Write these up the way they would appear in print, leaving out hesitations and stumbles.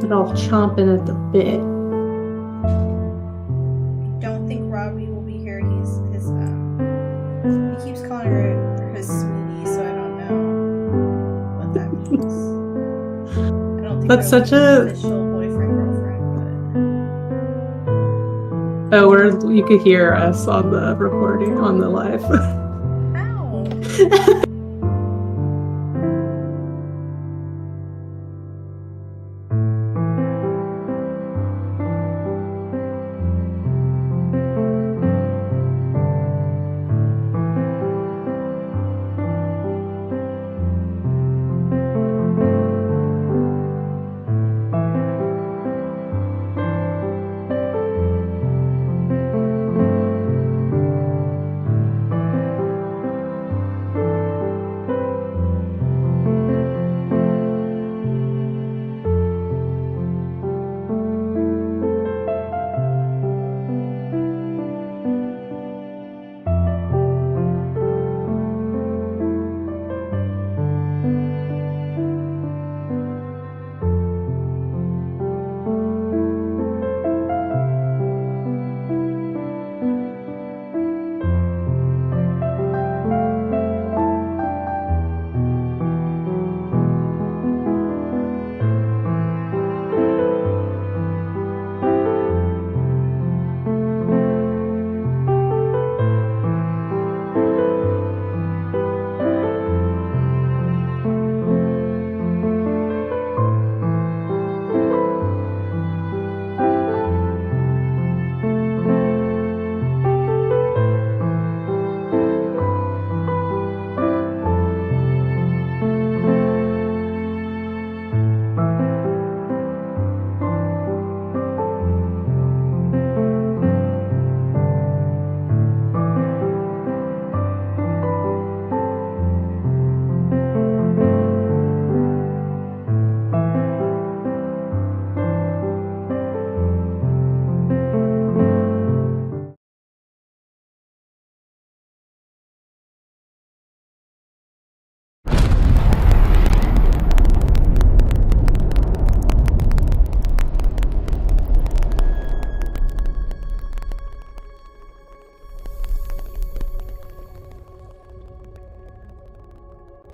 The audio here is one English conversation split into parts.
They're all chomping at the bit. I don't think Robbie will be here. He keeps calling her his sweetie, so I don't know what that means. I don't think That's they're such like a official boyfriend girlfriend, oh, where you could hear us on the recording on the live. but how?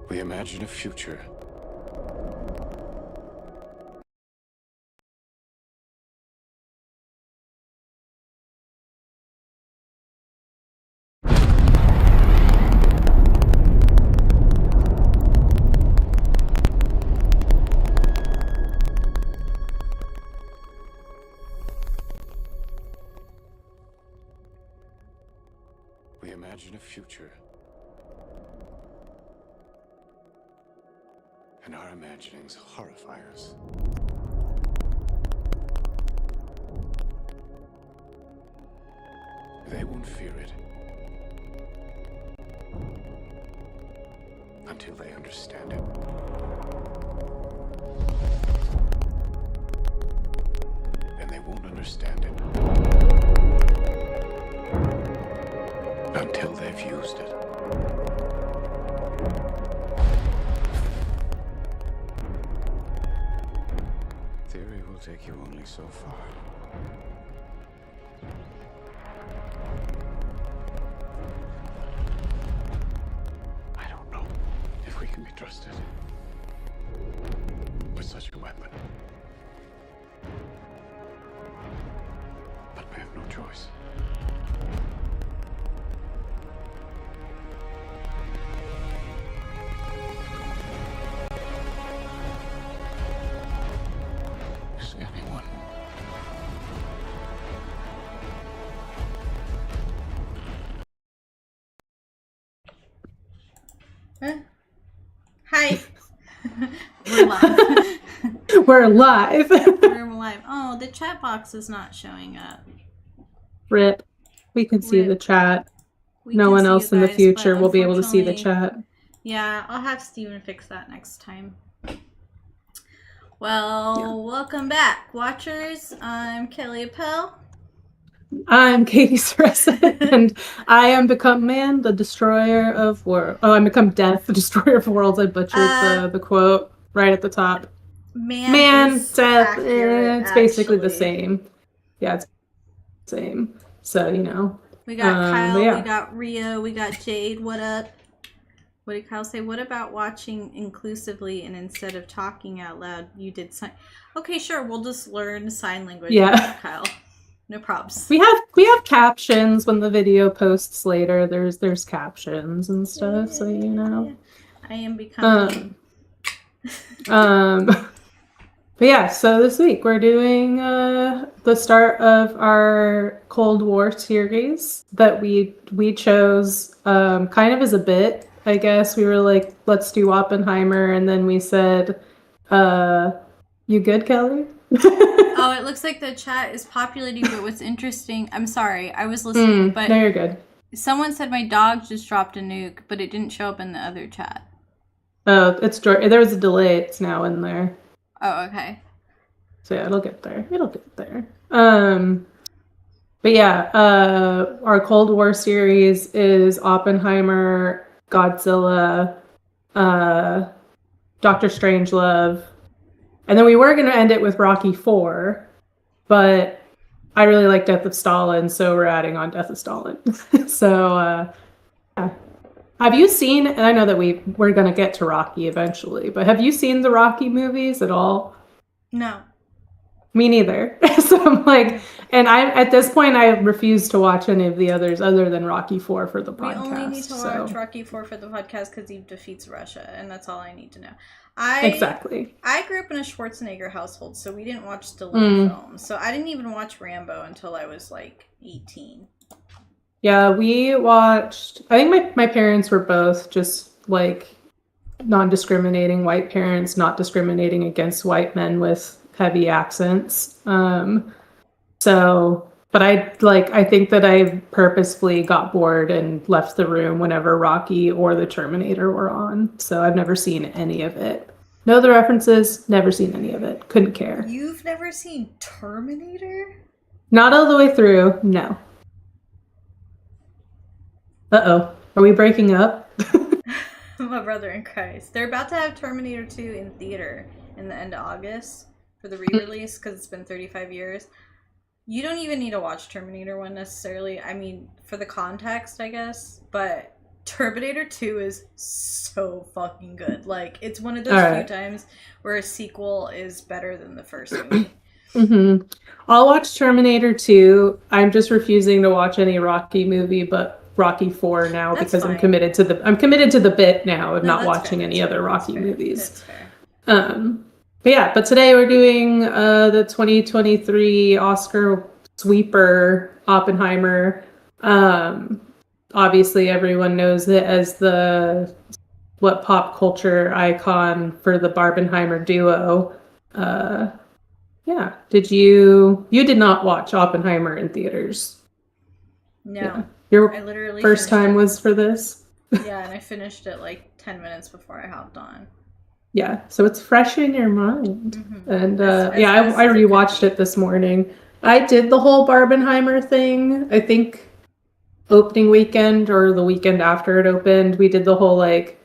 We imagine a future. We imagine a future. And our imaginings horrify us. They won't fear it until they understand it. And they won't understand it until they've used it. Theory will take you only so far. I don't know if we can be trusted with such a weapon. But we have no choice. Is anyone? Huh? Hi. We're live. We're live. We're live. Oh, the chat box is not showing up. Rip. We can see Rip. the chat. We No can one see else you in the guys, future but will be able to see the unfortunately- chat. Yeah, I'll have Steven fix that next time. Well, welcome back, watchers. I'm Kelly Appel. I'm Katie Saressa, and I am become man, the destroyer of worlds. Oh, I'm become death, the destroyer of worlds. I butchered the quote right at the top. Man, is death, accurate, it's basically the actually. same. Yeah, it's the same. So, you know. We got but Kyle, yeah. we got Rio, we got Jade. What up? What did Kyle say? What about watching inclusively and instead of talking out loud, you did sign? Okay, sure. We'll just learn sign language. Yeah. Kyle. No probs. We have captions when the video posts later. There's captions and stuff, so you know. I am becoming. But yeah, so this week we're doing the start of our Cold War series that we chose kind of as a bit, I guess. We were like, let's do Oppenheimer, and then we said, you good, Kelly? Oh, it looks like the chat is populating, but what's interesting, I'm sorry, I was listening, but no, you're good. Someone said my dog just dropped a nuke, but it didn't show up in the other chat. Oh, there was a delay. It's now in there. Oh, okay. So yeah, it'll get there. But yeah, our Cold War series is Oppenheimer, Godzilla, Doctor Strangelove, and then we were going to end it with Rocky 4, but I really like Death of Stalin, so we're adding on Death of Stalin. So, yeah. Have you seen, and I know that we're going to get to Rocky eventually, but have you seen the Rocky movies at all? No. Me neither. So I'm like, and at this point, I refuse to watch any of the others other than Rocky 4 for the podcast. We only need to watch Rocky 4 for the podcast because he defeats Russia, and that's all I need to know. Exactly. I grew up in a Schwarzenegger household, so we didn't watch Stallone films. So I didn't even watch Rambo until I was like 18. Yeah, we watched, I think my parents were both just like non-discriminating white parents, not discriminating against white men with heavy accents. But I think that I purposefully got bored and left the room whenever Rocky or the Terminator were on. So I've never seen any of it. Know the references, never seen any of it. Couldn't care. You've never seen Terminator? Not all the way through, no. Uh-oh. Are we breaking up? My brother in Christ. They're about to have Terminator 2 in theater in the end of August for the re-release because it's been 35 years. You don't even need to watch Terminator 1 necessarily. I mean, for the context, I guess. But Terminator 2 is so fucking good. Like, it's one of those few times where a sequel is better than the first movie. Mm-hmm. I'll watch Terminator 2. I'm just refusing to watch any Rocky movie, but Rocky 4 now because I'm committed to the bit now of not watching any other Rocky movies. That's fair. But today we're doing the 2023 Oscar sweeper, Oppenheimer. Obviously, everyone knows it as what pop culture icon for the Barbenheimer duo. You did not watch Oppenheimer in theaters? No. Yeah. Your first time was for this? Yeah, and I finished it like 10 minutes before I hopped on. Yeah, so it's fresh in your mind. Mm-hmm. And I rewatched it this morning. I did the whole Barbenheimer thing. I think opening weekend or the weekend after it opened, we did the whole like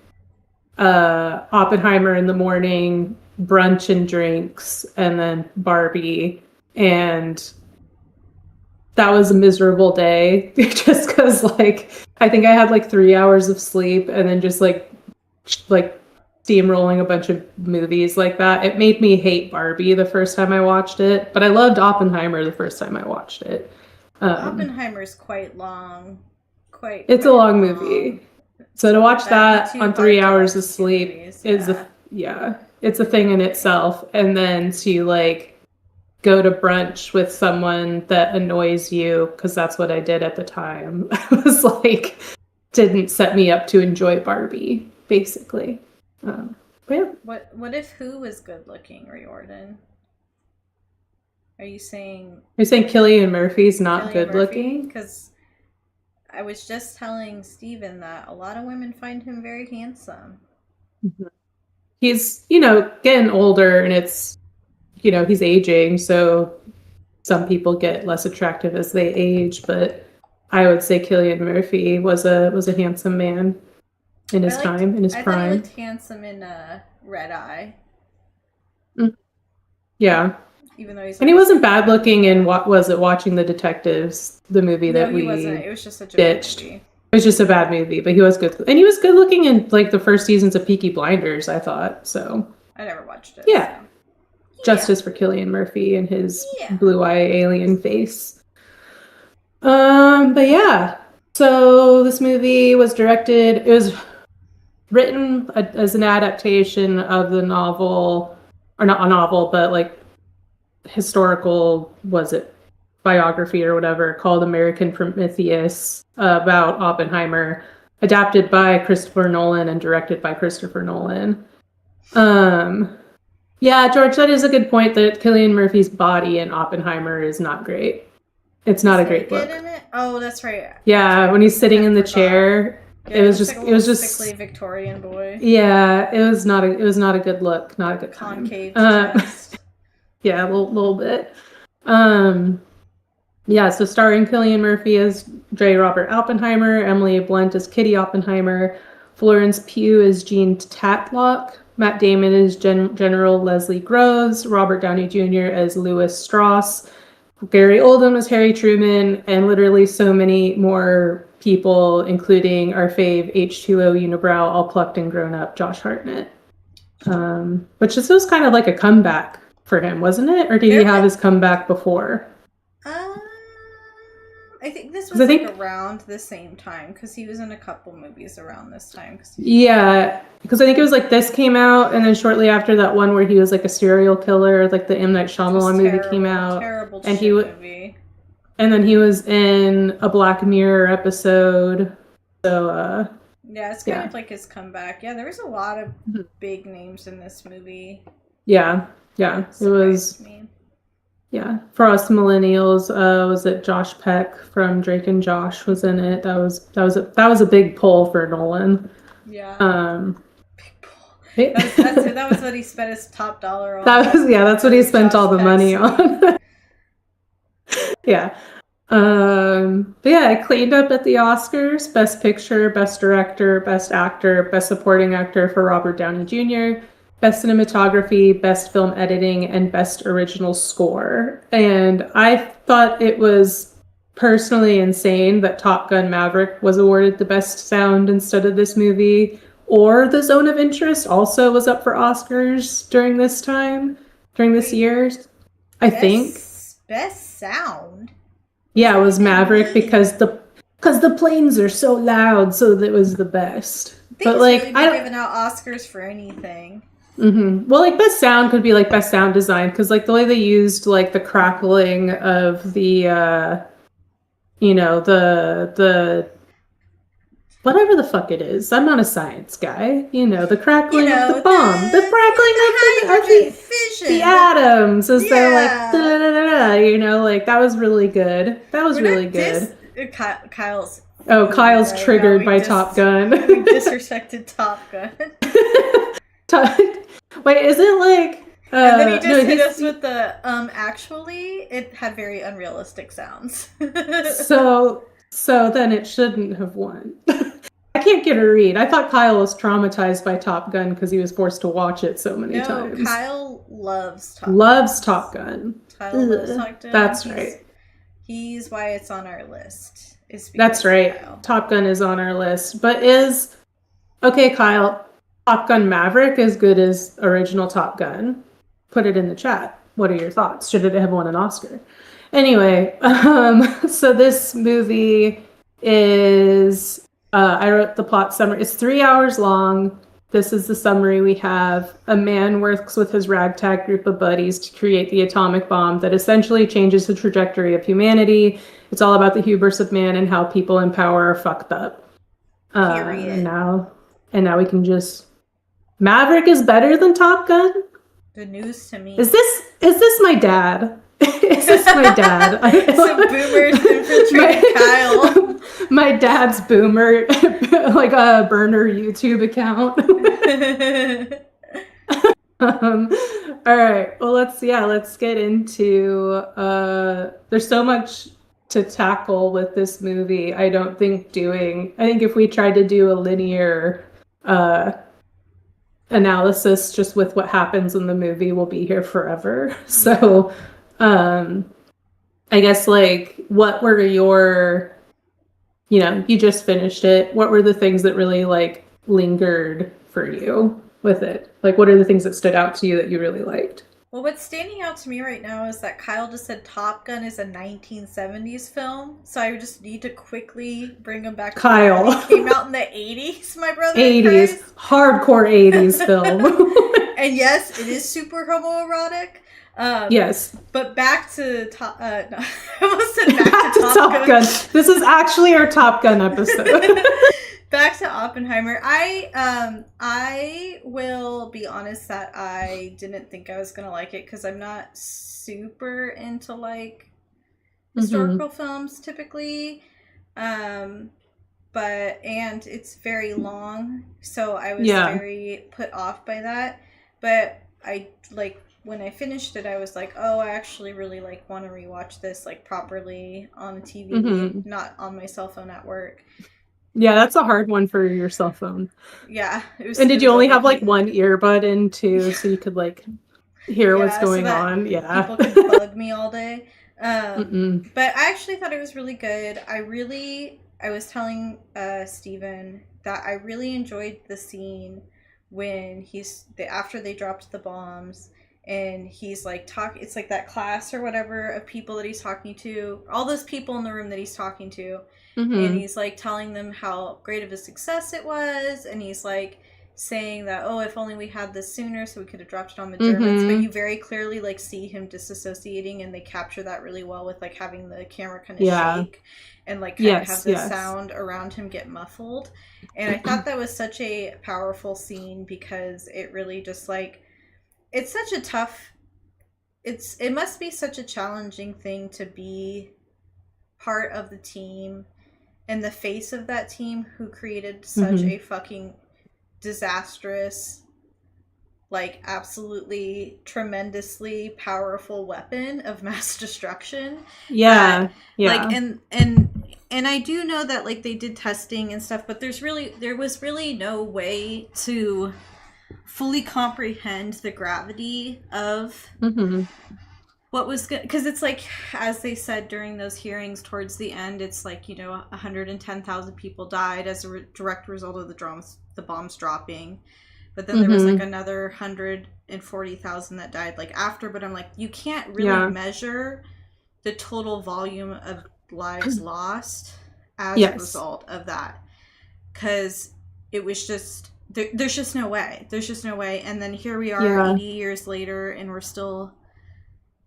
Oppenheimer in the morning, brunch and drinks, and then Barbie. And that was a miserable day just because like I think I had like 3 hours of sleep and then just like steamrolling a bunch of movies like that. It made me hate Barbie the first time I watched it, but I loved Oppenheimer the first time I watched it. Oppenheimer's quite long. It's a long movie. So to watch that on 3 hours of sleep is it's a thing in itself. And then to like go to brunch with someone that annoys you, because that's what I did at the time. I was like, didn't set me up to enjoy Barbie, basically. What if who was good looking, Riordan? Are you saying Cillian Murphy's not good looking? Because I was just telling Steven that a lot of women find him very handsome. Mm-hmm. He's, getting older and it's, he's aging, so some people get less attractive as they age, but I would say Cillian Murphy was a handsome man in his prime. I thought he looked handsome in Red Eye. Yeah. Even though he's and he wasn't bad looking in what was it, Watching the Detectives, the movie that we wasn't. It was just such a ditched. bad movie. It was just a bad movie, but he was good. And he was good looking in like the first seasons of Peaky Blinders, I thought. So I never watched it. Yeah. So. Justice for Cillian Murphy and his Yeah. blue-eye alien face. But yeah. So this movie was directed, it was written as an adaptation of the novel, or not a novel, but like historical, was it biography or whatever, called American Prometheus, about Oppenheimer, adapted by Christopher Nolan and directed by Christopher Nolan. Yeah, George, that is a good point that Cillian Murphy's body in Oppenheimer is not great. It's not a great look. In it? Oh, that's right. Yeah, when he's sitting in the chair, it was just sickly Victorian boy. Yeah, it was not a good look, not a good concave chest. Yeah, a little bit. Yeah, so starring Cillian Murphy as J. Robert Oppenheimer, Emily Blunt as Kitty Oppenheimer, Florence Pugh as Jean Tatlock, Matt Damon as General Leslie Groves, Robert Downey Jr. as Louis Strauss, Gary Oldman as Harry Truman, and literally so many more people, including our fave H2O unibrow, all plucked and grown up, Josh Hartnett. Which this was kind of like a comeback for him, wasn't it? Or did he have his comeback before? I think this was around the same time, because he was in a couple movies around this time. Yeah, because I think it was like this came out, and then shortly after that one where he was like a serial killer, like the M. Night Shyamalan movie came out. Terrible and movie. And then he was in a Black Mirror episode. So, yeah, it's kind of like his comeback. Yeah, there was a lot of big names in this movie. Yeah, it was. Me. Yeah, for us millennials, was it Josh Peck from Drake and Josh was in it? That was a big pull for Nolan. Yeah. Big pull. That was what he spent his top dollar on. That's what he spent all the money on. Yeah. But yeah, it cleaned up at the Oscars. Best Picture, Best Director, Best Actor, Best Supporting Actor for Robert Downey Jr., Best Cinematography, Best Film Editing, and Best Original Score. And I thought it was personally insane that Top Gun Maverick was awarded the Best Sound instead of this movie, or The Zone of Interest also was up for Oscars during this year, I think. Best Sound? Yeah, it was Maverick because the planes are so loud, so that was the best. But like, I don't giving out Oscars for anything. Well, like best sound could be like best sound design, because like the way they used like the crackling of the the whatever the fuck it is. I'm not a science guy. The crackling of the bomb, the crackling of the fission, the atoms as they're like da, da, da, da, like that was really good. That was really good. Kyle's triggered by Top Gun. We disrespected Top Gun. Wait, is it like? And then he just hit us with the actually, it had very unrealistic sounds. So then it shouldn't have won. I can't get a read. I thought Kyle was traumatized by Top Gun because he was forced to watch it so many times. Kyle loves Top Gun. Kyle loves Top Gun. That's right. He's why it's on our list. That's right. Kyle. Top Gun is on our list. But Kyle, Top Gun Maverick as good as original Top Gun? Put it in the chat. What are your thoughts? Should it have won an Oscar? Anyway, so this movie is, I wrote the plot summary. It's 3 hours long. This is the summary we have. A man works with his ragtag group of buddies to create the atomic bomb that essentially changes the trajectory of humanity. It's all about the hubris of man and how people in power are fucked up. Period. And now we can just... Maverick is better than Top Gun? Good news to me. Is this my dad? Is this my dad? Some boomers infiltrating Kyle. My dad's boomer, like a burner YouTube account. All right. Well, let's get into. There's so much to tackle with this movie. I think if we tried to do a linear analysis just with what happens in the movie will be here forever. So, I guess, like, what were your, you just finished it. What were the things that really, like, lingered for you with it? Like, what are the things that stood out to you that you really liked? Well, what's standing out to me right now is that Kyle just said Top Gun is a 1970s film. So I just need to quickly bring him back to Kyle. It came out in the 80s, my brother. 80s. Hardcore 80s film. And yes, it is super homoerotic. Yes. But back to Top... no, I almost said back to Top Gun. This is actually our Top Gun episode. Back to Oppenheimer. I will be honest that I didn't think I was gonna like it because I'm not super into like historical films typically. And it's very long, so I was very put off by that. But I like when I finished it, I was like, oh, I actually really like want to rewatch this like properly on the TV, not on my cell phone at work. Yeah, that's a hard one for your cell phone. Yeah. And did you only have like one earbud in too, so you could like hear what's going on? Yeah. People could bug me all day. But I actually thought it was really good. I was telling Steven that I really enjoyed the scene when after they dropped the bombs and he's like it's like that class or whatever of people that he's talking to, all those people in the room that he's talking to. And he's like telling them how great of a success it was, and he's like saying that, oh, if only we had this sooner so we could have dropped it on the Germans. But you very clearly like see him disassociating, and they capture that really well with like having the camera kind of shake and like kind of have the sound around him get muffled. And I thought that was such a powerful scene because it really just like it's such a tough it must be such a challenging thing to be part of the team and the face of that team who created such a fucking disastrous, like absolutely tremendously powerful weapon of mass destruction. Yeah. Like and I do know that like they did testing and stuff, but there was really no way to fully comprehend the gravity of what was good, because it's like, as they said during those hearings towards the end, it's like, 110,000 people died as a direct result of the bombs dropping, but then there was like another 140,000 that died like after. But I'm like, you can't really measure the total volume of lives lost as a result of that, because it was just there's just no way. And then here we are 80 years later, and we're still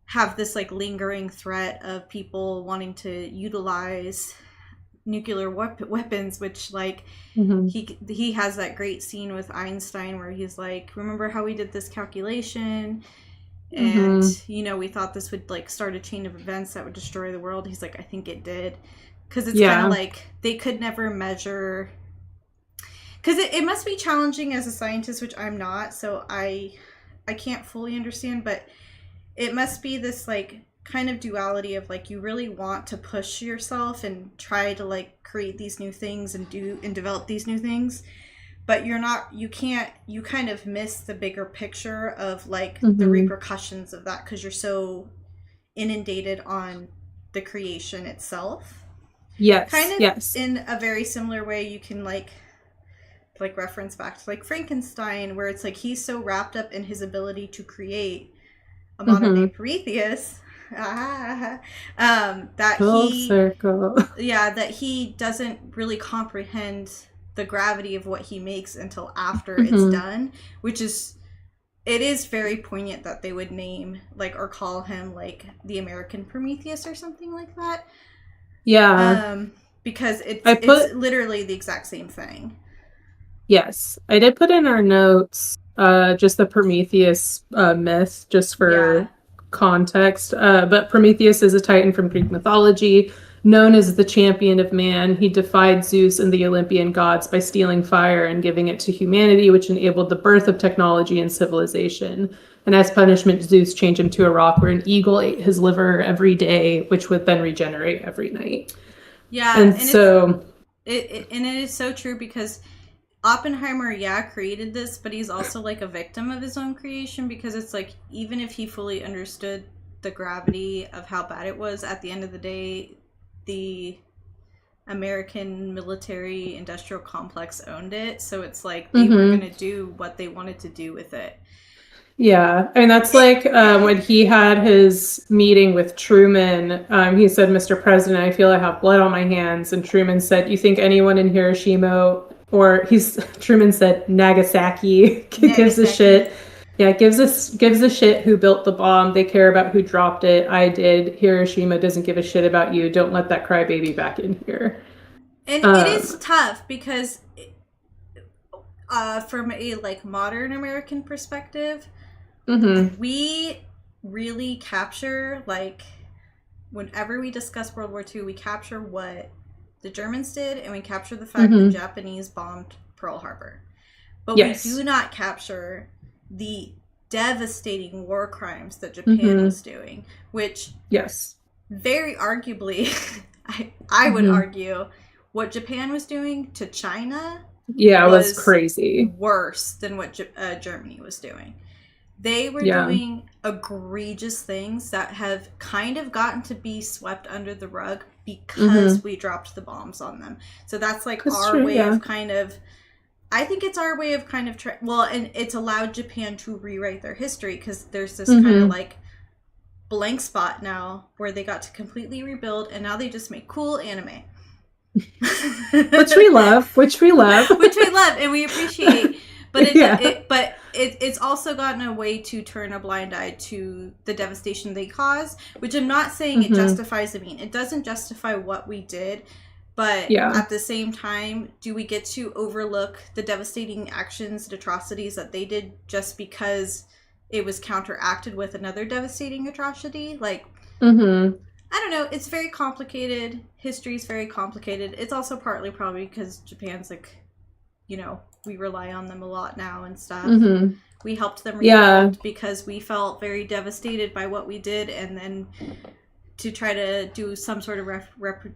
have this like lingering threat of people wanting to utilize nuclear weapons, which like he has that great scene with Einstein where he's like, remember how we did this calculation and we thought this would like start a chain of events that would destroy the world. He's like, I think it did, because it's kind of like they could never measure, because it must be challenging as a scientist, which I'm not, so I can't fully understand, but it must be this like kind of duality of like you really want to push yourself and try to like create these new things and develop these new things, but you kind of miss the bigger picture of like the repercussions of that because you're so inundated on the creation itself. In a very similar way you can like reference back to like Frankenstein, where it's like he's so wrapped up in his ability to create a modern day Prometheus that he doesn't really comprehend the gravity of what he makes until after it's done, which is very poignant that they would name like or call him like the American Prometheus or something like that. Because it's literally the exact same thing. Yes, I did put in our notes just the Prometheus myth, just for context. But Prometheus is a titan from Greek mythology, known as the champion of man. He defied Zeus and the Olympian gods by stealing fire and giving it to humanity, which enabled the birth of technology and civilization. And as punishment, Zeus changed him to a rock where an eagle ate his liver every day, which would then regenerate every night. Yeah, and so it is so true, because Oppenheimer, created this, but he's also like a victim of his own creation, because it's like, even if he fully understood the gravity of how bad it was, at the end of the day, the American military industrial complex owned it. So it's like they were going to do what they wanted to do with it. Yeah, I mean, that's like when he had his meeting with Truman, he said, "Mr. President, I feel I have blood on my hands." And Truman said, "You think anyone in Hiroshima," or Truman said, "Nagasaki gives a shit." Yeah, gives a shit who built the bomb. They care about who dropped it. I did. Hiroshima doesn't give a shit about you. Don't let that crybaby back in here. And it is tough because from a like modern American perspective, we really capture, like, whenever we discuss World War II, we capture what the Germans did, and we capture the fact the Japanese bombed Pearl Harbor. But we do not capture the devastating war crimes that Japan was doing, which very arguably, I would argue, what Japan was doing to China was crazy. Worse than what Germany was doing. They were doing egregious things that have kind of gotten to be swept under the rug because we dropped the bombs on them. So that's like our way of kind of, I think it's our way of kind of, and it's allowed Japan to rewrite their history, because there's this kind of like blank spot now where they got to completely rebuild, and now they just make cool anime. which we love, and we appreciate. But it's also gotten a way to turn a blind eye to the devastation they caused, which I'm not saying it justifies the mean. It doesn't justify what we did, but at the same time, do we get to overlook the devastating actions and atrocities that they did just because it was counteracted with another devastating atrocity? Like, I don't know. It's very complicated. History is very complicated. It's also partly probably because Japan's like, you know, we rely on them a lot now and stuff. We helped them rebuild because we felt very devastated by what we did, and then to try to do some sort of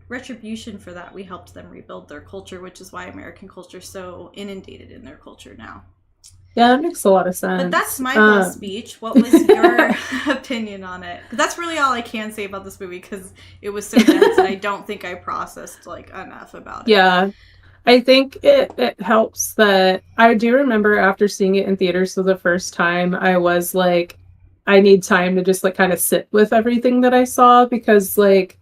retribution for that, we helped them rebuild their culture, which is why American culture is so inundated in their culture now. Yeah, that makes a lot of sense. But that's my whole speech. What was your opinion on it? 'Cause that's really all I can say about this movie, because it was so dense and I don't think I processed like enough about it. Yeah. I think it helps that I do remember after seeing it in theaters for the first time, I was like, I need time to just like kind of sit with everything that I saw, because like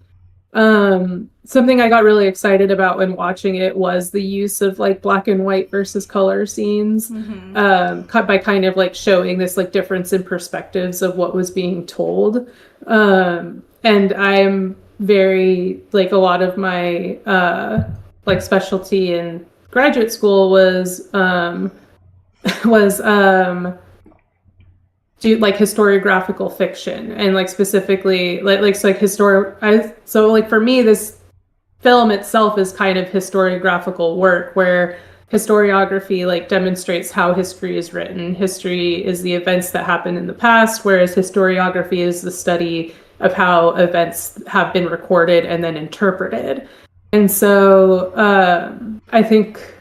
something I got really excited about when watching it was the use of like black and white versus color scenes, cut by kind of like showing this like difference in perspectives of what was being told. And I'm very like, a lot of my like specialty in graduate school was do like historiographical fiction, and like specifically so like for me, this film itself is kind of historiographical work, where historiography like demonstrates how history is written. History is the events that happened in the past, whereas historiography is the study of how events have been recorded and then interpreted. And so I think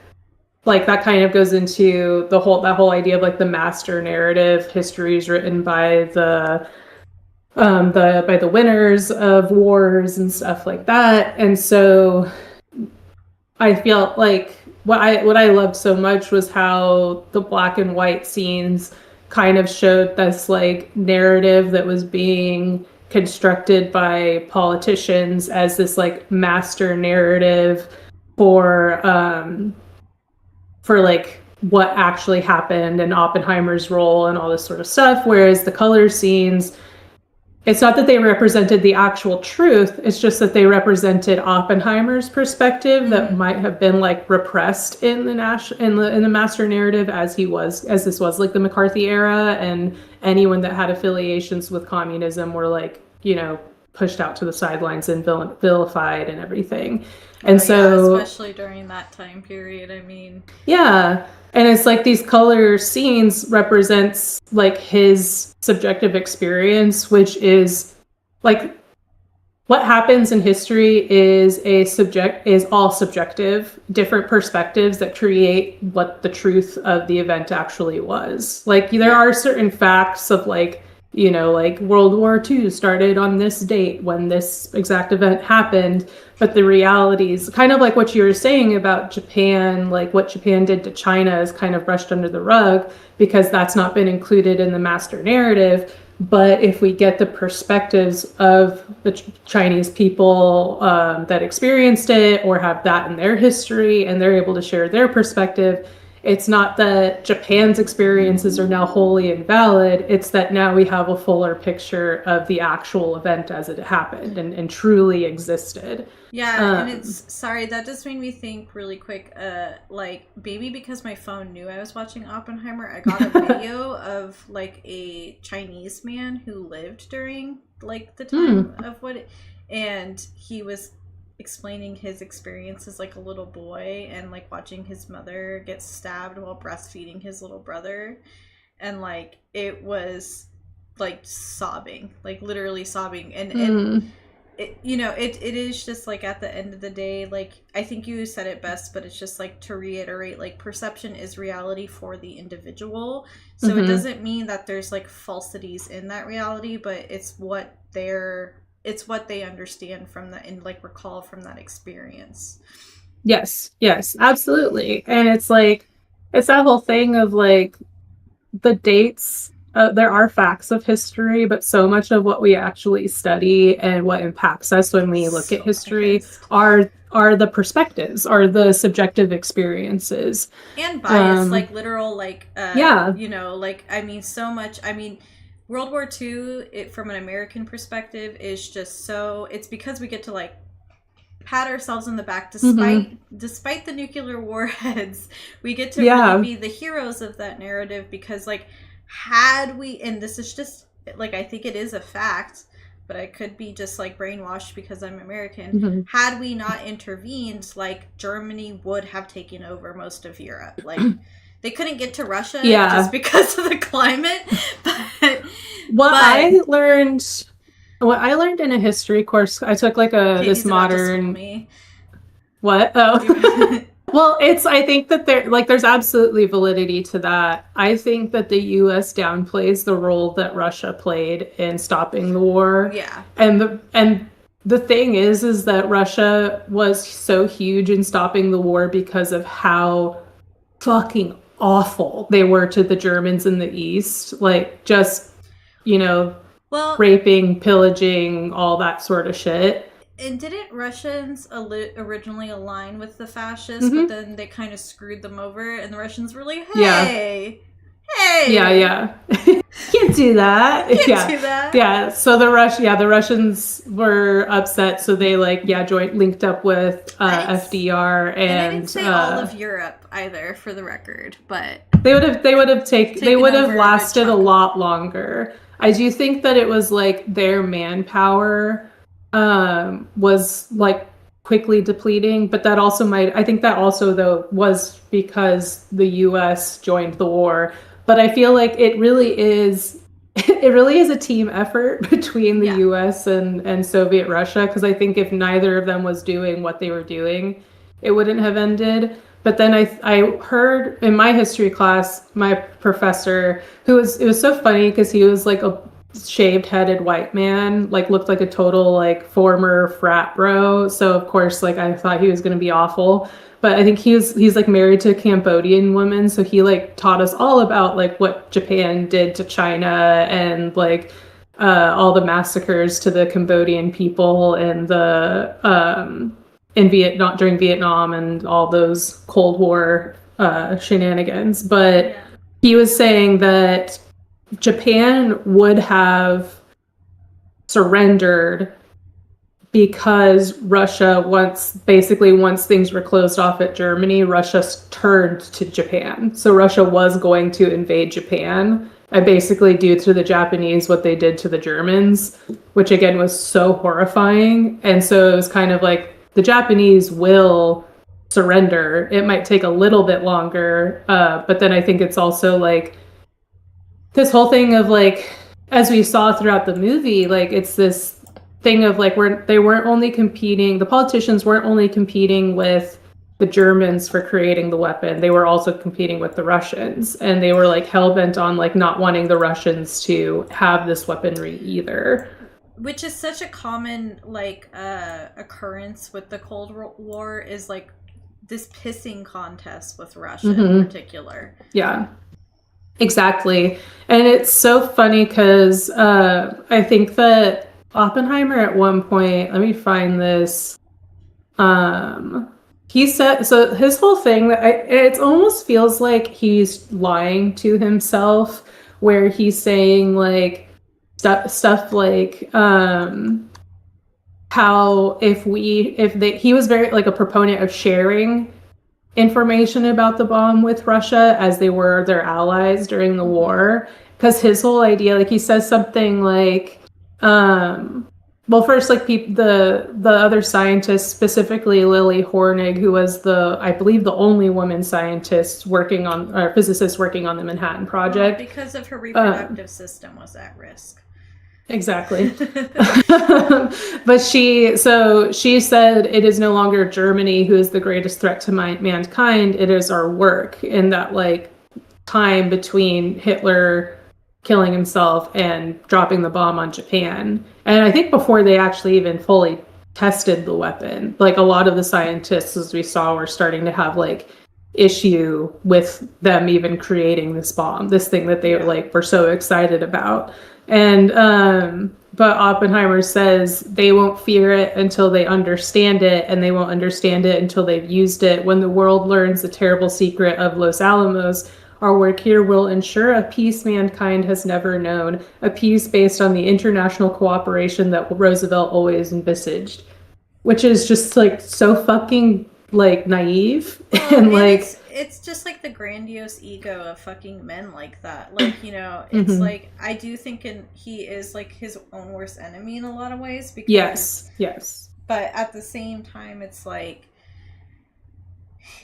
like that kind of goes into that whole idea of like the master narrative. History is written by the winners of wars and stuff like that. And so I felt like what I loved so much was how the black and white scenes kind of showed this like narrative that was being constructed by politicians as this like master narrative for like what actually happened and Oppenheimer's role and all this sort of stuff. Whereas the color scenes, it's not that they represented the actual truth, it's just that they represented Oppenheimer's perspective that might have been like repressed in the master narrative as this was like the McCarthy era, and anyone that had affiliations with communism were like, you know, pushed out to the sidelines and vilified and everything. And especially during that time period, I mean. Yeah. And it's like these color scenes represents like his subjective experience, which is like what happens in history is all subjective, different perspectives that create what the truth of the event actually was. Like there are certain facts of like, you know, like World War II started on this date when this exact event happened, but the reality is kind of like what you were saying about Japan, like what Japan did to China is kind of brushed under the rug because that's not been included in the master narrative. But if we get the perspectives of the Chinese people that experienced it or have that in their history and they're able to share their perspective, it's not that Japan's experiences are now wholly invalid. It's that now we have a fuller picture of the actual event as it happened and truly existed. Yeah, and it's, sorry, that just made me think really quick, like, maybe because my phone knew I was watching Oppenheimer, I got a video of, like, a Chinese man who lived during, like, the time of and he was explaining his experience as, like, a little boy, and, like, watching his mother get stabbed while breastfeeding his little brother, and, like, it was, like, sobbing, like, literally sobbing, and it, you know, it is just like at the end of the day, like I think you said it best, but it's just like to reiterate, like perception is reality for the individual. So it doesn't mean that there's like falsities in that reality, but it's what they understand from that and like recall from that experience. Yes, absolutely. And it's like, it's that whole thing of like the dates. There are facts of history, but so much of what we actually study and what impacts us when we look at history are the perspectives, are the subjective experiences. And bias, like literal, like, you know, like, I mean, so much, I mean, World War II, from an American perspective, is just so, it's because we get to, like, pat ourselves on the back despite the nuclear warheads. We get to really be the heroes of that narrative because, like, had we, and this is just like I think it is a fact, but I could be just like brainwashed because I'm American. Had we not intervened, like Germany would have taken over most of Europe. Like they couldn't get to Russia just because of the climate. What I learned in a history course, I took like this modern. What? Oh. Well, I think that there's absolutely validity to that. I think that the U.S. downplays the role that Russia played in stopping the war. Yeah. And the thing is that Russia was so huge in stopping the war because of how fucking awful they were to the Germans in the East. Like, just, you know, raping, pillaging, all that sort of shit. And didn't Russians originally align with the fascists, but then they kind of screwed them over, and the Russians were like, hey! Can't do that. Yeah, so the Russians were upset, so they linked up with FDR, and I didn't say all of Europe either, for the record, but they would have lasted a lot longer. I do think that it was like their manpower was like quickly depleting, but that also though was because the US joined the war. But I feel like it really is a team effort between the US and Soviet Russia, because I think if neither of them was doing what they were doing, it wouldn't have ended. But then I heard in my history class, my professor, it was so funny because he was like a shaved-headed white man, like looked like a total like former frat bro. So of course, like I thought he was going to be awful. But I think he's like married to a Cambodian woman, so he like taught us all about like what Japan did to China and like all the massacres to the Cambodian people and the in Vietnam during Vietnam and all those Cold War shenanigans. But he was saying that Japan would have surrendered because Russia, once things were closed off at Germany, Russia turned to Japan. So Russia was going to invade Japan and basically do to the Japanese what they did to the Germans, which again was so horrifying. And so it was kind of like the Japanese will surrender. It might take a little bit longer, but then I think it's also like this whole thing of like, as we saw throughout the movie, like it's this thing of like they weren't only competing, the politicians weren't only competing with the Germans for creating the weapon, they were also competing with the Russians, and they were like hell-bent on like not wanting the Russians to have this weaponry either. Which is such a common like occurrence with the Cold War, is like this pissing contest with Russia in particular. Yeah, exactly. And it's so funny because I think that Oppenheimer at one point, let me find this, he said, so his whole thing, it almost feels like he's lying to himself, where he's saying like stuff like how he was very like a proponent of sharing information about the bomb with Russia as they were their allies during the war, because his whole idea, like he says something like well, first, like the other scientists, specifically Lily Hornig, who was I believe the only woman scientist working on, or physicist working on the Manhattan Project, because of her reproductive system was at risk. Exactly. But she said it is no longer Germany who is the greatest threat to mankind. It is our work, in that like time between Hitler killing himself and dropping the bomb on Japan. And I think before they actually even fully tested the weapon, like a lot of the scientists, as we saw, were starting to have like issue with them even creating this bomb, this thing that they like were so excited about. And but Oppenheimer says they won't fear it until they understand it, and they won't understand it until they've used it. When the world learns the terrible secret of Los Alamos, our work here will ensure a peace mankind has never known, a peace based on the international cooperation that Roosevelt always envisaged. Which is just like so fucking like naive. And like it's just like the grandiose ego of fucking men like that. Like, you know, it's like, I do think he is like his own worst enemy in a lot of ways. Because, yes. But at the same time, it's like,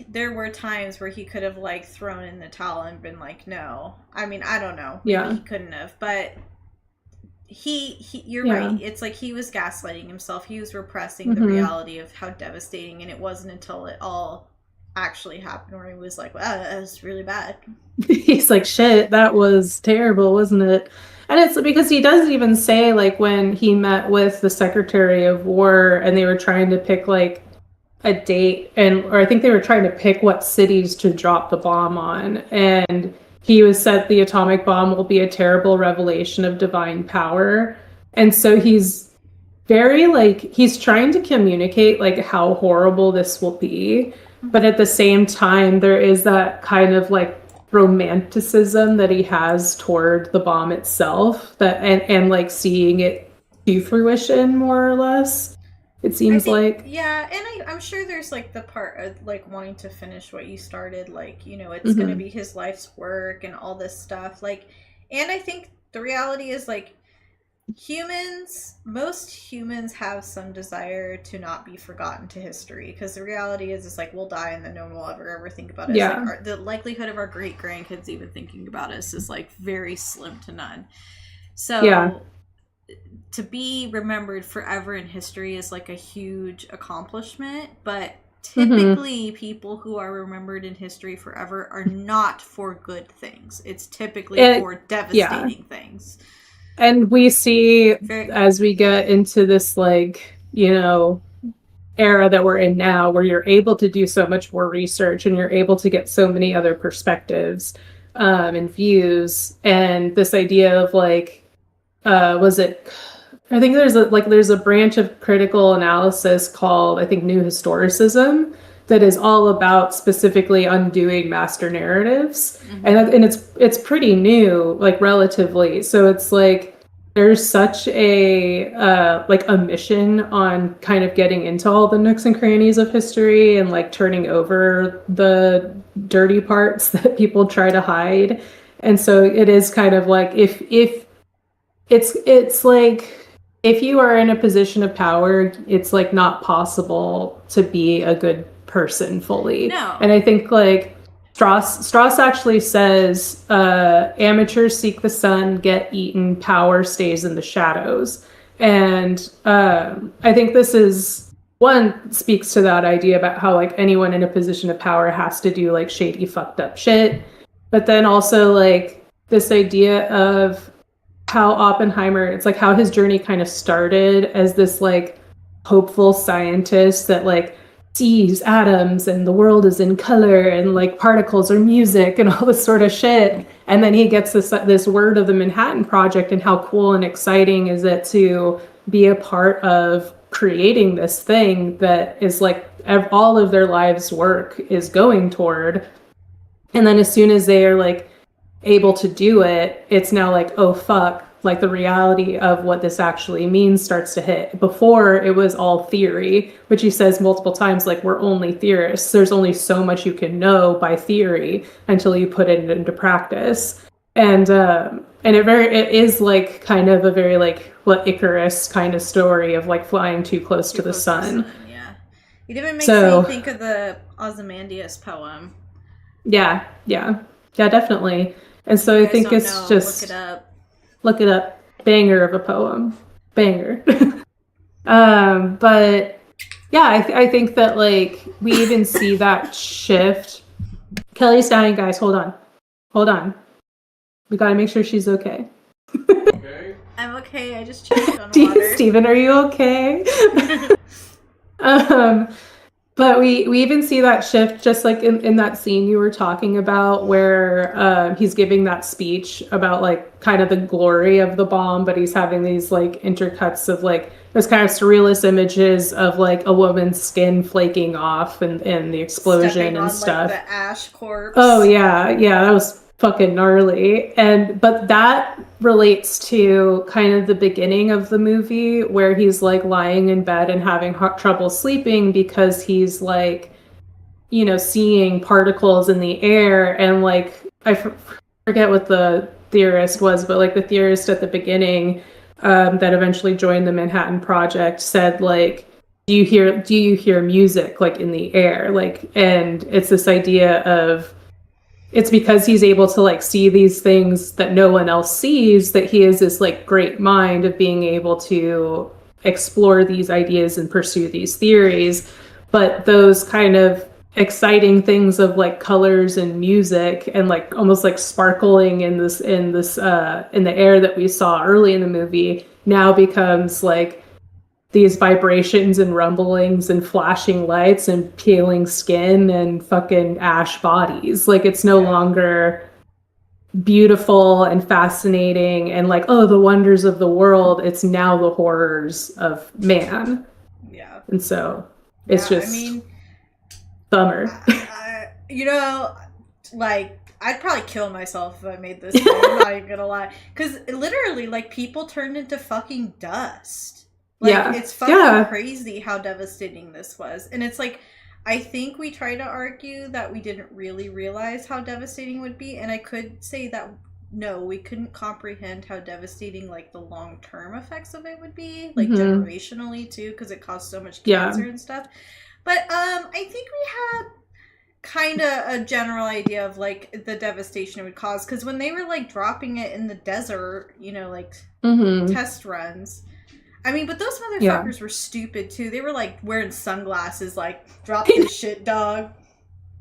there were times where he could have like thrown in the towel and been like, no. I mean, I don't know. Maybe he couldn't have, but you're right. It's like he was gaslighting himself. He was repressing the reality of how devastating, and it wasn't until it all actually happened where he was like, wow, that was really bad. He's like, shit, that was terrible, wasn't it? And it's because he does even say, like, when he met with the Secretary of War and they were trying to pick like a date, or I think they were trying to pick what cities to drop the bomb on, and he was said the atomic bomb will be a terrible revelation of divine power. And so he's very like, he's trying to communicate like how horrible this will be, but at the same time there is that kind of like romanticism that he has toward the bomb itself, that and like seeing it to fruition, more or less. It seems like. Yeah, and I'm sure there's like the part of like wanting to finish what you started, like, you know, it's going to be his life's work and all this stuff. Like, and I think the reality is like most humans have some desire to not be forgotten to history, because the reality is it's like we'll die and then no one will ever think about us. Yeah. Like the likelihood of our great grandkids even thinking about us is like very slim to none. So to be remembered forever in history is like a huge accomplishment, but typically people who are remembered in history forever are not for good things. It's typically for devastating things. And we see as we get into this, like, you know, era that we're in now, where you're able to do so much more research and you're able to get so many other perspectives and views, and this idea of like, I think there's a branch of critical analysis called, I think, New Historicism, that is all about specifically undoing master narratives. And it's pretty new, like, relatively. So it's like there's such a like a mission on kind of getting into all the nooks and crannies of history and like turning over the dirty parts that people try to hide. And so it is kind of like, if it's like, if you are in a position of power, it's like not possible to be a good person fully. No. And I think like Strauss actually says, amateurs seek the sun, get eaten, power stays in the shadows. And I think this is, one, speaks to that idea about how like anyone in a position of power has to do like shady, fucked up shit. But then also like this idea of how Oppenheimer, it's like how his journey kind of started as this like hopeful scientist that like sees atoms and the world is in color and like particles are music and all this sort of shit. And then he gets this word of the Manhattan Project, and how cool and exciting is it to be a part of creating this thing that is like all of their lives' work is going toward. And then as soon as they are like able to do it, it's now like, oh fuck, like the reality of what this actually means starts to hit. Before it was all theory, which he says multiple times, like we're only theorists. There's only so much you can know by theory until you put it into practice. And it is like kind of a very like what Icarus kind of story of like flying too close to the sun. Yeah, it even makes me think of the Ozymandias poem. Yeah, definitely. And so I think it's just look it up. Banger of a poem. Banger. But yeah, I think that like we even see that shift. Kelly's dying, guys. Hold on. We gotta make sure she's okay. Okay. I'm okay. I just choked on water. Steven, are you okay? But we even see that shift just like in that scene you were talking about where he's giving that speech about like kind of the glory of the bomb, but he's having these like intercuts of like those kind of surrealist images of like a woman's skin flaking off and the explosion stepping and on, stuff. Like, the ash corpse. Oh yeah, that was fucking gnarly. But that relates to kind of the beginning of the movie where he's like lying in bed and having trouble sleeping because he's like, you know, seeing particles in the air. And like I forget what the theorist was, but like the theorist at the beginning that eventually joined the Manhattan Project said like, do you hear music like in the air? Like, and it's this idea of it's because he's able to like see these things that no one else sees, that he has this like great mind of being able to explore these ideas and pursue these theories. But those kind of exciting things of like colors and music and like almost like sparkling in the air that we saw early in the movie now becomes like these vibrations and rumblings and flashing lights and peeling skin and fucking ash bodies. Like it's no longer beautiful and fascinating and like, oh, the wonders of the world. It's now the horrors of man. Yeah. And so it's just bummer. You know, like I'd probably kill myself if I made this film, I'm not even gonna lie. Because literally, like, people turned into fucking dust. Like, it's fucking crazy how devastating this was. And it's like, I think we try to argue that we didn't really realize how devastating it would be. And I could say that, no, we couldn't comprehend how devastating, like, the long-term effects of it would be. Like, generationally, too, because it caused so much cancer and stuff. But I think we had kind of a general idea of, like, the devastation it would cause. Because when they were, like, dropping it in the desert, you know, like, test runs... I mean, but those motherfuckers were stupid, too. They were, like, wearing sunglasses, like, drop this shit, dog.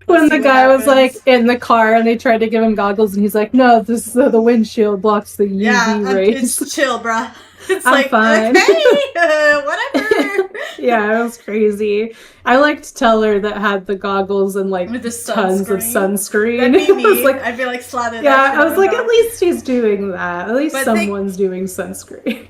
When the guy was, like, in the car and they tried to give him goggles and he's like, no, this the windshield blocks the UV rays. It's chill, bruh. It's I'm like, fine. Okay, whatever. Yeah, it was crazy. I liked Teller that had the goggles and, like, with the tons of sunscreen. That'd be me. Like, I'd be, like, slathered. Yeah, I was like, at least he's doing that. At least someone's doing sunscreen.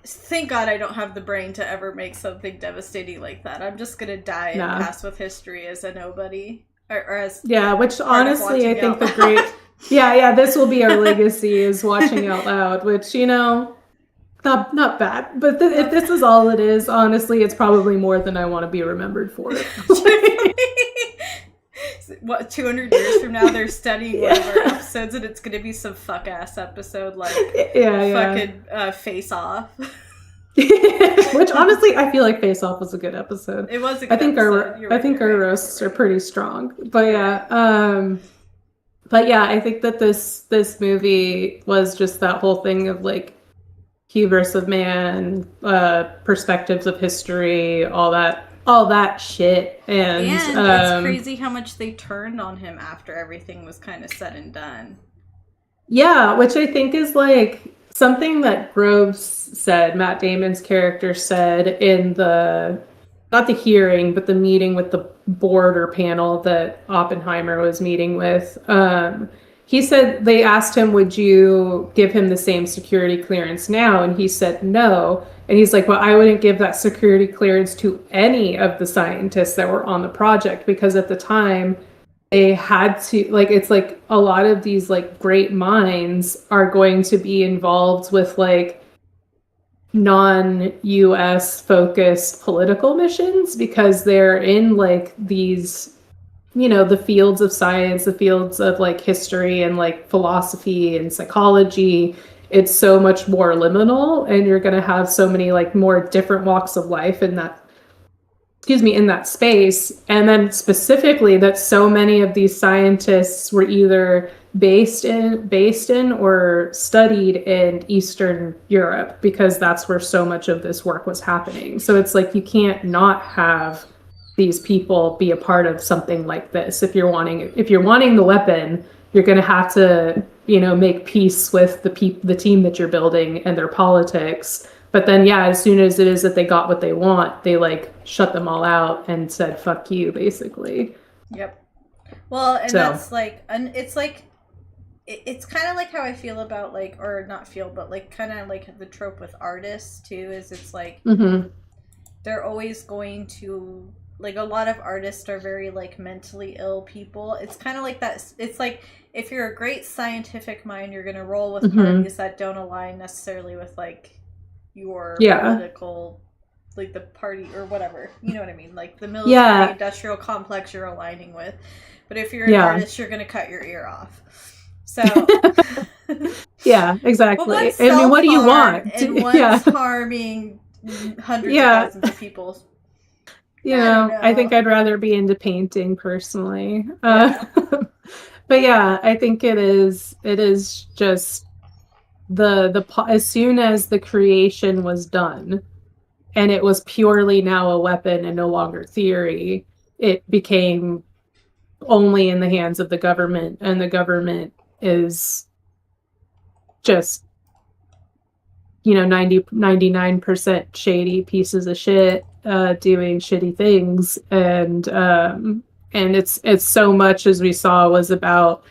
Thank God I don't have the brain to ever make something devastating like that. I'm just gonna die and pass with history as a nobody. Or as which honestly I think the great... this will be our legacy is watching out loud, which, you know, not bad. But if this is all it is, honestly, it's probably more than I want to be remembered for. What, 200 years from now they're studying one of our episodes and it's gonna be some fuck-ass episode like fucking Face Off. Which honestly I feel like Face Off was a good episode. It was a good episode. I think our roasts are pretty strong. But I think that this movie was just that whole thing of like hubris of man, perspectives of history, all that shit. And it's crazy how much they turned on him after everything was kind of said and done. Yeah, which I think is like something that Groves said, Matt Damon's character said in not the hearing, but the meeting with the board or panel that Oppenheimer was meeting with. He said, they asked him, would you give him the same security clearance now? And he said no. And he's like, well, I wouldn't give that security clearance to any of the scientists that were on the project, because at the time they had to, like, it's like a lot of these like great minds are going to be involved with like non-US focused political missions, because they're in like these, you know, the fields of science, the fields of like history and like philosophy and psychology. It's so much more liminal, and you're going to have so many like more different walks of life in that, in that space. And then specifically that so many of these scientists were either based in or studied in Eastern Europe, because that's where so much of this work was happening. So it's like you can't not have these people be a part of something like this. If you're wanting the weapon, you're going to have to, you know, make peace with the team that you're building and their politics. But then, yeah, as soon as it is that they got what they want, they like shut them all out and said, fuck you, basically. Yep. Well, and that's like, and it's like, it's kind of like how I feel about like, or not feel, but like kind of like the trope with artists too, is it's like, they're always going to, like, a lot of artists are very like mentally ill people. It's kind of like that. It's like, if you're a great scientific mind, you're going to roll with parties that don't align necessarily with like your political, like the party or whatever, you know what I mean? Like the military industrial complex you're aligning with. But if you're an artist, you're going to cut your ear off. So yeah, exactly. Well, I mean, what do you want? And one's harming hundreds of thousands of people. You know, I think I'd rather be into painting personally. But yeah, I think it is just the as soon as the creation was done and it was purely now a weapon and no longer theory, it became only in the hands of the government, and the government is just, you know, 99% shady pieces of shit doing shitty things. And it's so much, as we saw, was about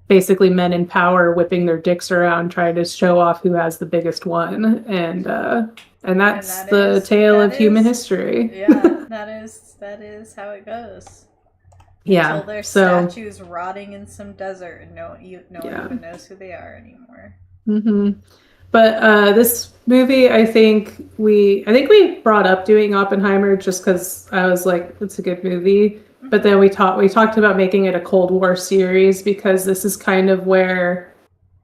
basically men in power whipping their dicks around trying to show off who has the biggest one. And that's the tale of human history. Yeah, that is how it goes. Yeah. Until their statues rotting in some desert and no one even knows who they are anymore. But this movie, I think we brought up doing Oppenheimer just because I was like, it's a good movie. But then we talked about making it a Cold War series, because this is kind of where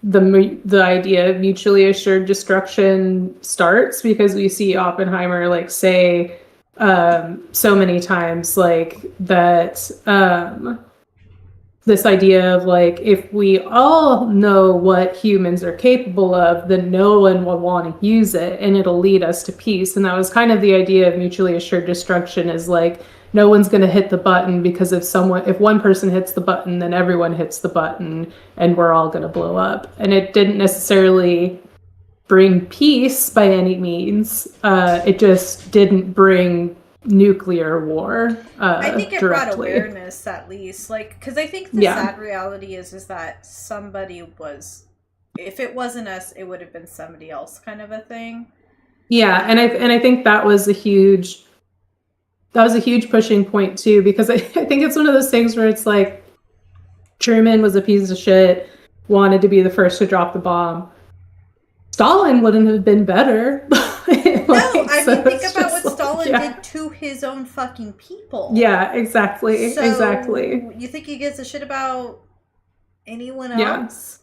the idea of mutually assured destruction starts, because we see Oppenheimer like say so many times like that this idea of like, if we all know what humans are capable of, then no one will want to use it and it'll lead us to peace. And that was kind of the idea of mutually assured destruction, is like, no one's going to hit the button, because if one person hits the button, then everyone hits the button and we're all going to blow up. And it didn't necessarily bring peace by any means. It just didn't bring nuclear war I think it directly. brought awareness, at least, like, because I think the sad reality is that somebody was, if it wasn't us, it would have been somebody else, kind of a thing. Yeah, and I think that was a huge pushing point too, because I think it's one of those things where it's like, Truman was a piece of shit, wanted to be the first to drop the bomb. Stalin wouldn't have been better. Think about what Stalin did to his own fucking people. Yeah, exactly. So, exactly. You think he gives a shit about anyone else?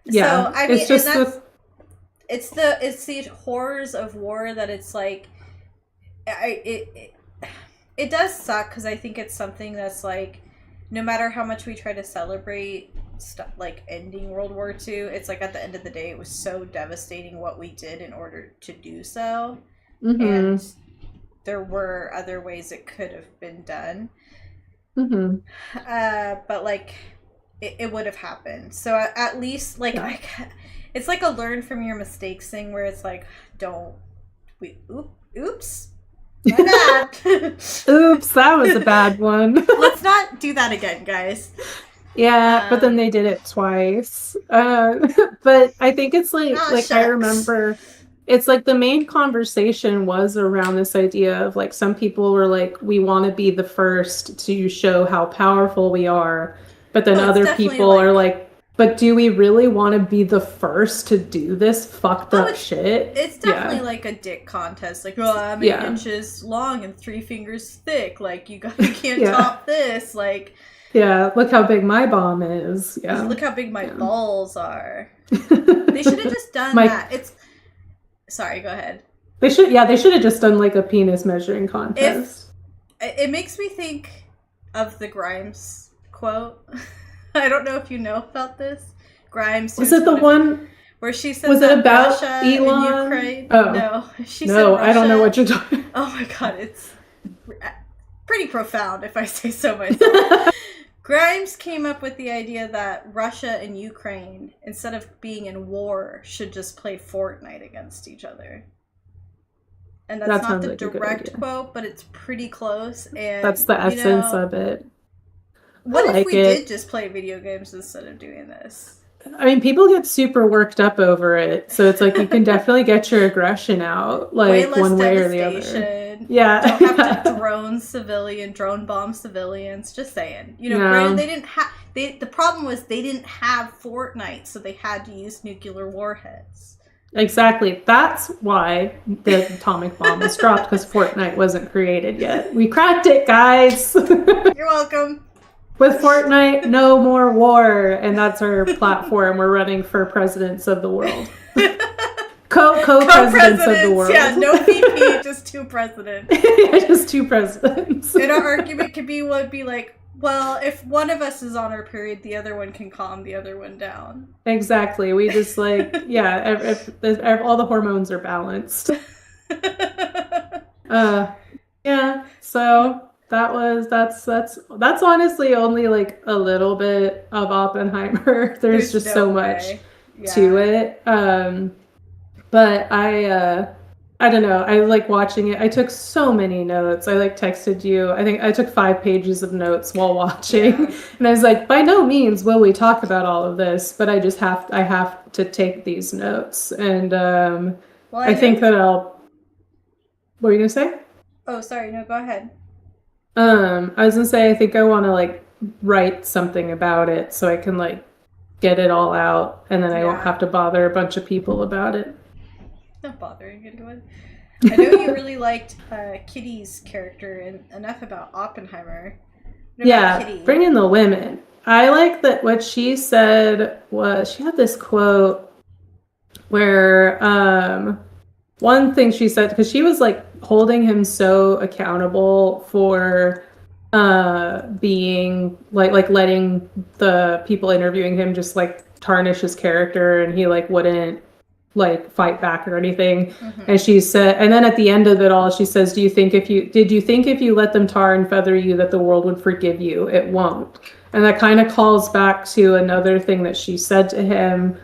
Yeah. So I mean, it's just it's the horrors of war that it's like, it does suck, because I think it's something that's like, no matter how much we try to celebrate like ending World War II. It's like at the end of the day, it was so devastating what we did in order to do so, and there were other ways it could have been done. But like it would have happened. So at least like it's like a learn from your mistakes thing where it's like oops. My bad. Oops, that was a bad one. Let's not do that again, guys. Yeah, but then they did it twice. But I think it's like shucks. I remember it's like the main conversation was around this idea of like some people were like, we want to be the first to show how powerful we are, but then other people are like, but do we really want to be the first to do this fucked up shit? It's definitely like a dick contest. Like, oh, I'm 8 inches long and 3 fingers thick. Like, you can't top this. Like, yeah, look how big my bomb is. Yeah, look how big my balls are. They should have just done that. Sorry, go ahead. They should have just done like a penis measuring contest. It makes me think of the Grimes quote. I don't know if you know about this. Grimes. Was it the one where she said was that it about Russia Elon? and Ukraine? Oh. No, she said no, Russia. I don't know what you're talking. Oh my god, it's pretty profound if I say so myself. Grimes came up with the idea that Russia and Ukraine, instead of being in war, should just play Fortnite against each other. And that's not the like direct quote, but it's pretty close. And that's the essence of it. What if we did just play video games instead of doing this? I mean, people get super worked up over it, so it's like you can definitely get your aggression out, like one way or the other. Yeah, don't have to drone bomb civilians. Just saying, granted, they didn't have. The problem was they didn't have Fortnite, so they had to use nuclear warheads. Exactly. That's why the atomic bomb was dropped, because Fortnite wasn't created yet. We cracked it, guys. You're welcome. With Fortnite, no more war, and that's our platform. We're running for presidents of the world. Co-presidents of the world. Yeah, no VP, just 2 presidents. Just 2 presidents. And our argument would be like, well, if one of us is on our period, the other one can calm the other one down. Exactly. We just like, if all the hormones are balanced. Yeah. So that's honestly only like a little bit of Oppenheimer. There's just so much to it. But I don't know. I like watching it. I took so many notes. I like texted you. I think I took 5 pages of notes while watching. And I was like, by no means will we talk about all of this, but I have to take these notes. And I think that what were you gonna say? Oh, sorry. No, go ahead. I was gonna say I think I want to like write something about it so I can like get it all out, and then I won't have to bother a bunch of people about it. Not bothering anyone. I know you really liked Kitty's character, and enough about Oppenheimer. Kitty? Bring in the women. I like that what she said was, she had this quote where one thing she said, because she was like holding him so accountable for being like letting the people interviewing him just like tarnish his character, and he like wouldn't like fight back or anything. And she said, and then at the end of it all, she says, did you think if you let them tar and feather you that the world would forgive you? It won't. And that kind of calls back to another thing that she said to him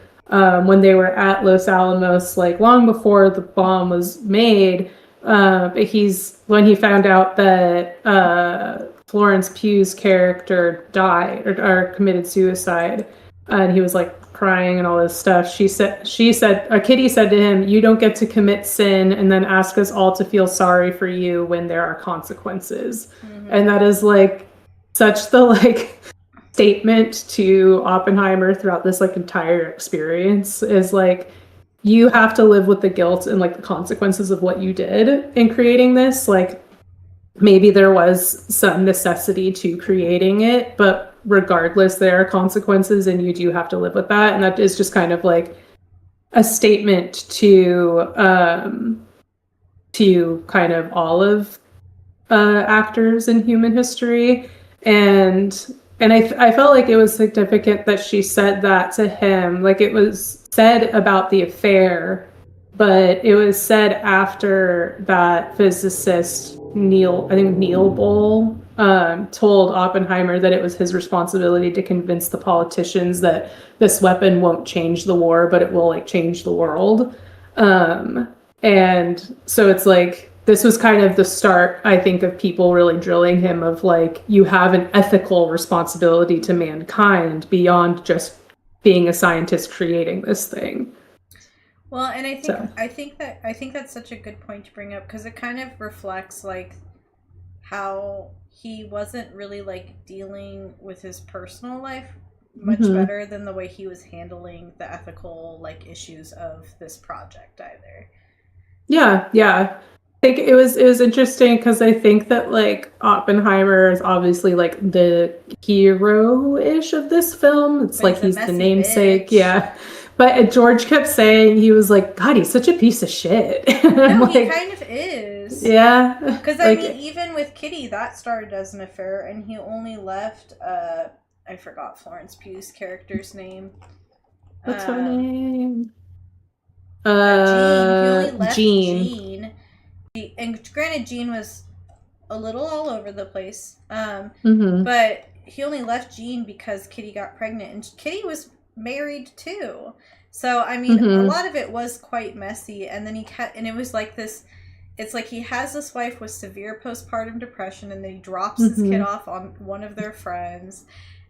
when they were at Los Alamos, like long before the bomb was made. When he found out that Florence Pugh's character died or committed suicide, and he was like crying and all this stuff, Kitty said to him, you don't get to commit sin and then ask us all to feel sorry for you when there are consequences. And that is like such the like statement to Oppenheimer throughout this like entire experience, is like, you have to live with the guilt and like the consequences of what you did in creating this. Like, maybe there was some necessity to creating it, but regardless, there are consequences and you do have to live with that. And that is just kind of like a statement to kind of all of actors in human history. And And I felt like it was significant that she said that to him. Like, it was said about the affair, but it was said after that physicist Neil Bohl told Oppenheimer that it was his responsibility to convince the politicians that this weapon won't change the war, but it will like change the world. And so it's like, this was kind of the start, I think, of people really drilling him of like, you have an ethical responsibility to mankind beyond just being a scientist creating this thing. Well, and I think that's such a good point to bring up, because it kind of reflects like how he wasn't really like dealing with his personal life much better than the way he was handling the ethical like issues of this project either. Yeah. I think it was interesting because I think that like Oppenheimer is obviously like the hero-ish of this film. It's like he's the namesake, yeah. But George kept saying, he was like, God, he's such a pice of shit. No, like, he kind of is. Yeah. Because I mean, even with Kitty, that started as an affair, and he only left. I forgot Florence Pugh's character's name. What's her name? Jean. He only left Jean. And granted, Jean was a little all over the place. But he only left Jean because Kitty got pregnant, and Kitty was married too. So I mean, a lot of it was quite messy. And then and it was like this. It's like he has this wife with severe postpartum depression, and then he drops his kid off on one of their friends.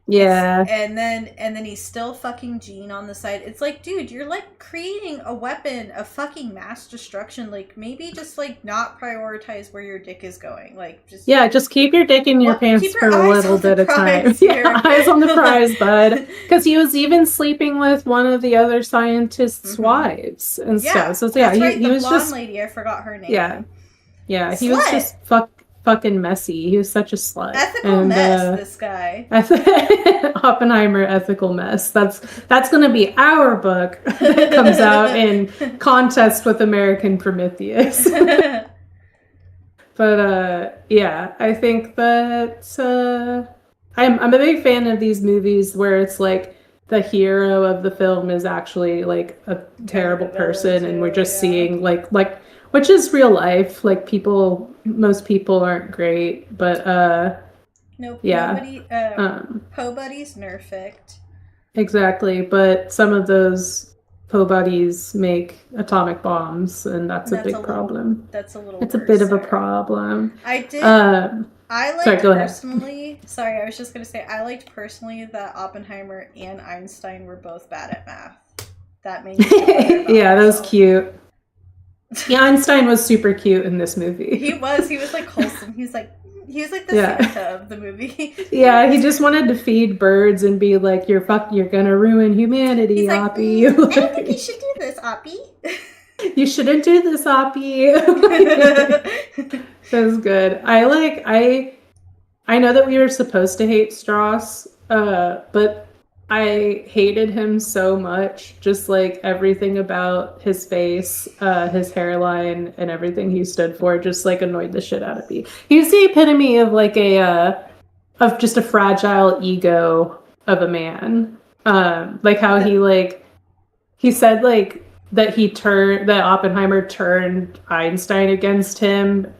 Yeah. And then he's still fucking Jean on the side. It's like, dude, you're like creating a weapon of fucking mass destruction. Like, maybe just like not prioritize where your dick is going. Like, just keep your dick in your pants for a little bit of time. Yeah, eyes on the prize, bud. Because he was even sleeping with one of the other scientists' wives and stuff. So yeah, right, he was blonde just lady. I forgot her name. Yeah. He was just fucking messy. He was such a slut. Ethical mess, this guy. Oppenheimer ethical mess. That's gonna be our book that comes out in contest with American Prometheus. But yeah, I think that I'm a big fan of these movies where it's like the hero of the film is actually like a terrible person, and we're just seeing like which is real life. Like most people aren't great, but nobody, Po Buddy's nerfect. Exactly, but some of those Po Buddies make atomic bombs, and that's a big problem. That's a little. It's a bit of a problem. I liked personally. Sorry, I was just gonna say I liked personally that Oppenheimer and Einstein were both bad at math. That made me feel better about yeah, that was myself. cute. Yeah, Einstein was super cute in this movie. He was like wholesome. He was like the Santa of the movie. Yeah, he just wanted to feed birds and be like, you're gonna ruin humanity, He's like, Oppie. I don't think you should do this, Oppie. You shouldn't do this, Oppie. That was good. I know that we were supposed to hate Strauss, but I hated him so much. Just like everything about his face, his hairline, and everything he stood for just like annoyed the shit out of me. He was the epitome of like of just a fragile ego of a man. Like how he said like that Oppenheimer turned Einstein against him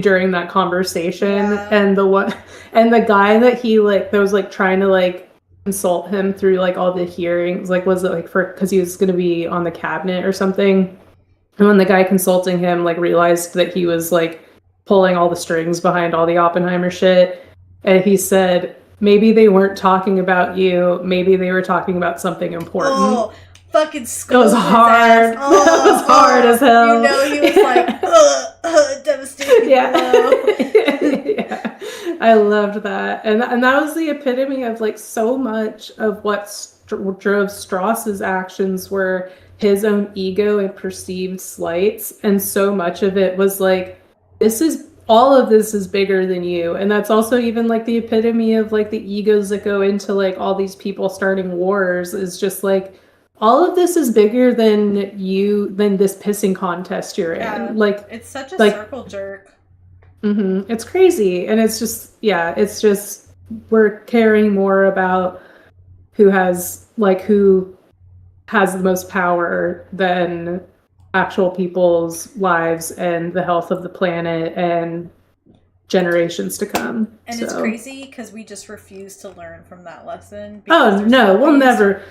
during that conversation, and the guy that that was like trying to like consult him through like all the hearings, like was it like because he was going to be on the cabinet or something, and when the guy consulting him like realized that he was like pulling all the strings behind all the Oppenheimer shit, and he said maybe they weren't talking about you, maybe they were talking about something important. Fucking it was hard. It was hard as hell. You know, he was like devastating. Yeah. I loved that, and that was the epitome of like so much of what drove Strauss's actions were his own ego and perceived slights, and so much of it was like all of this is bigger than you. And that's also even like the epitome of like the egos that go into like all these people starting wars, is just like all of this is bigger than this pissing contest you're in. Like, it's such a circle jerk. It's crazy. And it's just we're caring more about who has the most power than actual people's lives and the health of the planet and generations to come. And it's crazy because we just refuse to learn from that lesson. Oh no, we'll never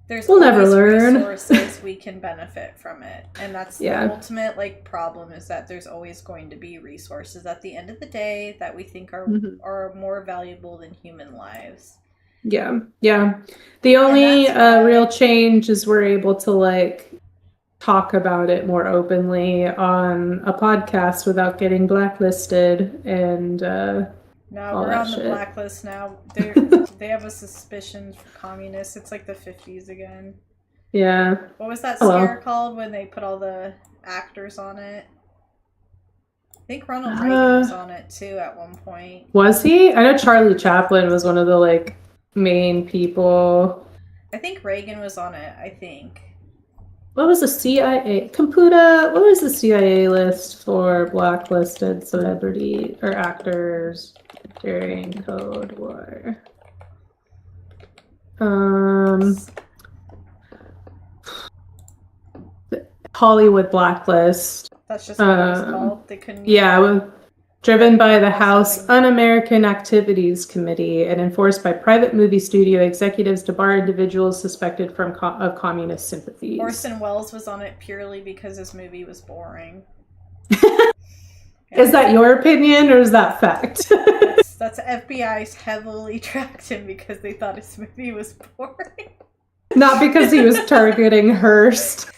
learn. Resources we can benefit from it, and that's the ultimate problem, is that there's always going to be resources at the end of the day that we think are more valuable than human lives. Yeah. The only real change is we're able to talk about it more openly on a podcast without getting blacklisted and no, we're on the blacklist now. They have a suspicion for communists. It's like the 50s again. Yeah. What was that scare called when they put all the actors on it? I think Ronald Reagan was on it too at one point. Was he? I know Charlie Chaplin was one of the main people. I think Reagan was on it, I think. What was the CIA? Computer, what was the CIA list for blacklisted celebrity or actors during Cold War? Hollywood blacklist. That's just what it was called. They couldn't. Yeah, driven by the House Un-American Activities Committee and enforced by private movie studio executives to bar individuals suspected of communist sympathies. Orson Welles was on it purely because his movie was boring. Is that your opinion or is that fact? That's FBI's heavily tracked him because they thought his movie was boring. Not because he was targeting Hearst.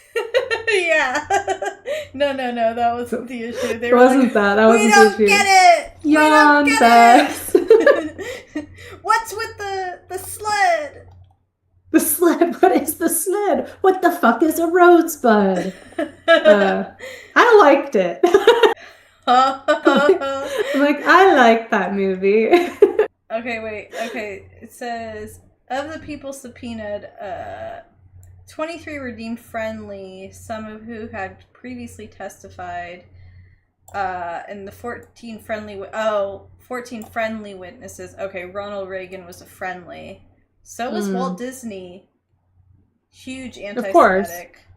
Yeah. No, that wasn't the issue. It wasn't that. That wasn't the issue. We don't get it! Yawn We don't get it! What's with the sled? The sled? What is the sled? What the fuck is a rosebud? I liked it. I'm I like that movie. Okay, wait. Okay, it says, of the people subpoenaed, 23 were deemed friendly, some of who had previously testified, and the 14 friendly witnesses. Okay, Ronald Reagan was a friendly. So was Walt Disney. Huge anti-Semitic. Of course.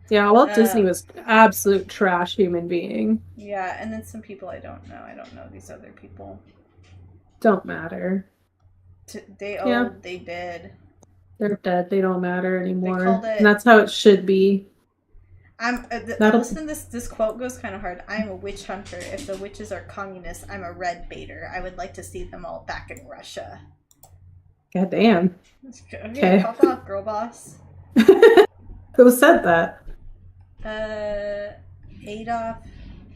Yeah, Walt Disney was absolute trash human being. Yeah, and then some people I don't know. I don't know these other people. Don't matter. They did. They're dead. They don't matter anymore. And that's how it should be. Listen, this quote goes kind of hard. I'm a witch hunter. If the witches are communists, I'm a red baiter. I would like to see them all back in Russia. God damn. Okay. Pop off, girl boss. Who said that? Adolf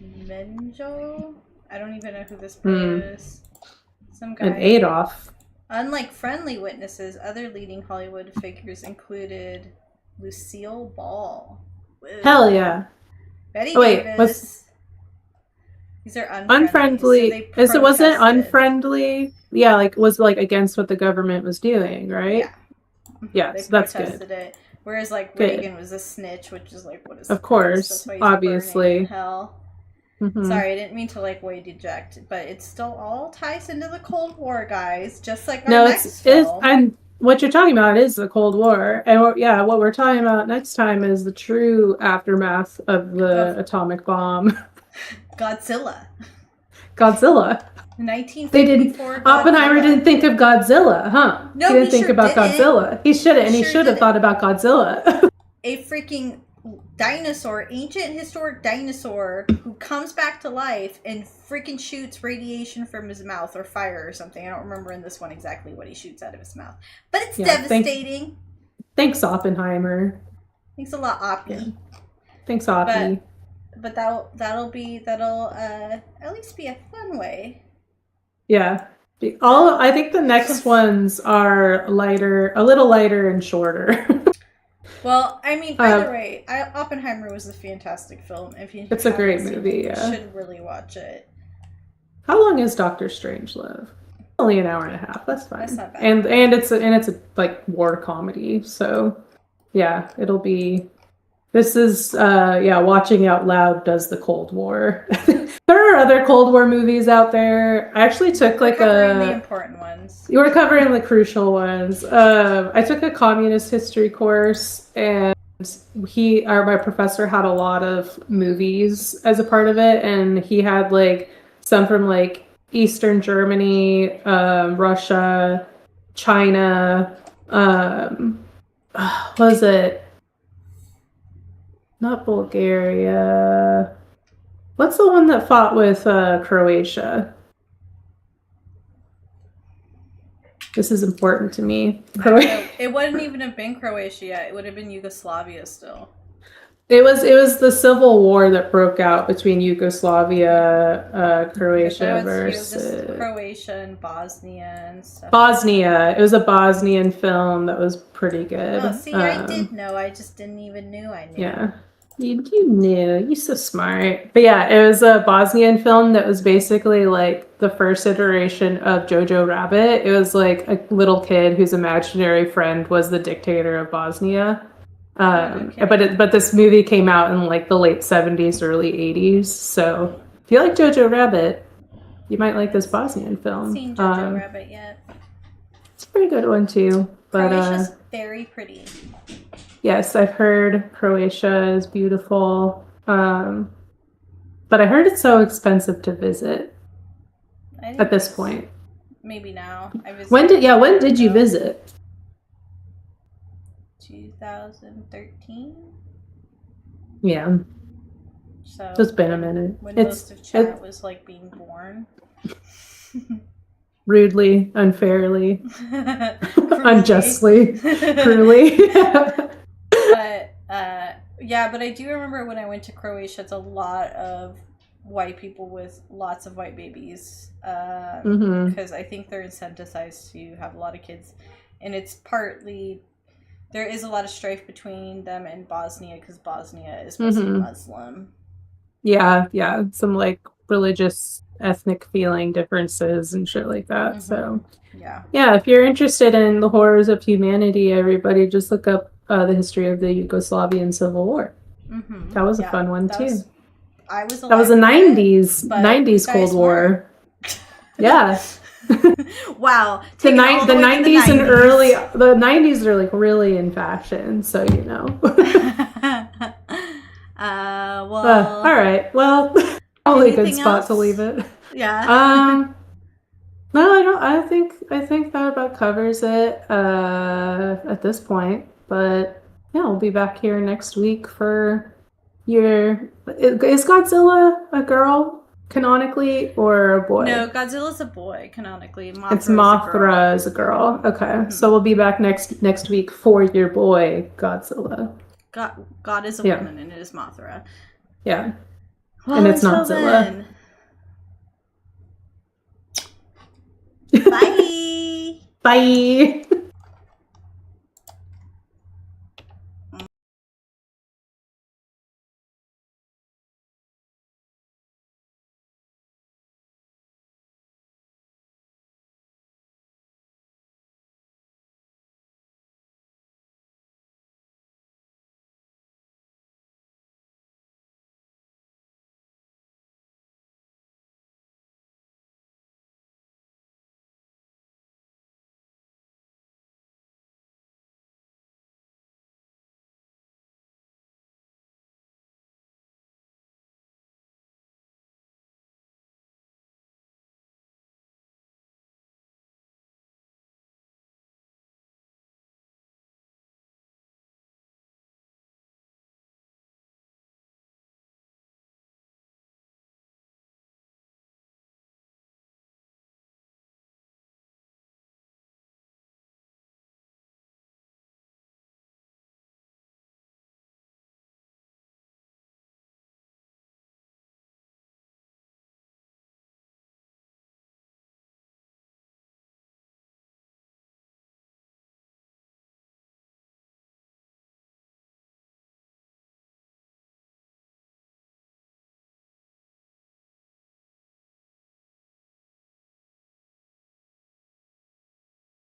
Menjo? I don't even know who this person is. Some guy. And Adolf. Unlike friendly witnesses, other leading Hollywood figures included Lucille Ball. Woo. Hell yeah. Betty Davis. These are unfriendly. So wasn't unfriendly? Yeah, was against what the government was doing, right? Yeah. So that's good. It. Whereas Reagan was a snitch, which is what is. Of course, obviously. Hell. Mm-hmm. Sorry, I didn't mean to way deject, but it still all ties into the Cold War, guys. Just like our next film. And what you're talking about is the Cold War, and what we're talking about next time is the true aftermath of the atomic bomb. Godzilla. 1954. They didn't. Oppenheimer didn't think of Godzilla, huh? No, he didn't think about Godzilla. He should have, and he should have thought about Godzilla. A freaking dinosaur, ancient historic dinosaur, who comes back to life and freaking shoots radiation from his mouth or fire or something. I don't remember in this one exactly what he shoots out of his mouth, but it's devastating. Thanks, Oppenheimer. Thanks a lot, Oppie. Thanks, Oppie. But that'll at least be a fun way. Yeah. I think the next ones are lighter, a little lighter and shorter. Well, I mean, either way, Oppenheimer was a fantastic film. It's a great movie, you should really watch it. How long is Doctor Strangelove? Only an hour and a half. That's fine. That's not bad. And it's a war comedy. So yeah, it'll be. This is watching out loud does the Cold War. There are other Cold War movies out there. I actually took like covering the important ones. You were covering the crucial ones. I took a communist history course, and my professor had a lot of movies as a part of it, and he had like some from like Eastern Germany, Russia, China. What was it? Not Bulgaria. What's the one that fought with Croatia? This is important to me. It wouldn't even have been Croatia yet. It would have been Yugoslavia still. It was the civil war that broke out between Yugoslavia, Croatia versus Croatia and Bosnia and stuff. Bosnia. It was a Bosnian film that was pretty good. Oh, see, I did know. I just didn't even knew I knew. Yeah. You knew. You're so smart. But yeah, it was a Bosnian film that was basically like the first iteration of Jojo Rabbit. It was like a little kid whose imaginary friend was the dictator of Bosnia. Okay. But this movie came out in like the late 70s, early 80s. So if you like Jojo Rabbit, you might like this Bosnian film. I haven't seen Jojo Rabbit yet. It's a pretty good one too. But Croatia's very pretty. Yes, I've heard Croatia is beautiful. But I heard it's so expensive to visit at this point. Maybe now. When did you visit? 2013. Yeah. So it's been a minute. When most of chat was like being born. Rudely, unfairly, unjustly, cruelly. But I do remember when I went to Croatia, it's a lot of white people with lots of white babies. Because I think they're incentivized to have a lot of kids. And it's partly, there is a lot of strife between them and Bosnia, because Bosnia is mostly Muslim. Yeah. Some like religious, ethnic feeling differences and shit like that. So, yeah, if you're interested in the horrors of humanity, everybody just look up the history of the Yugoslavian Civil War. That was a fun one too. That was the 90s Cold War. Yeah. Wow. The 90s and the 90s are like really in fashion, so you know. All right. Well, probably a good spot to leave it. Yeah. No, I don't. I think that about covers it at this point. But yeah, we'll be back here next week for your. Is Godzilla a girl canonically or a boy? No, Godzilla's a boy canonically. Mothra is a girl. Okay, so we'll be back next week for your boy Godzilla. God is a woman, and it is Mothra. Yeah, well, and it's not Zilla. Bye. Bye.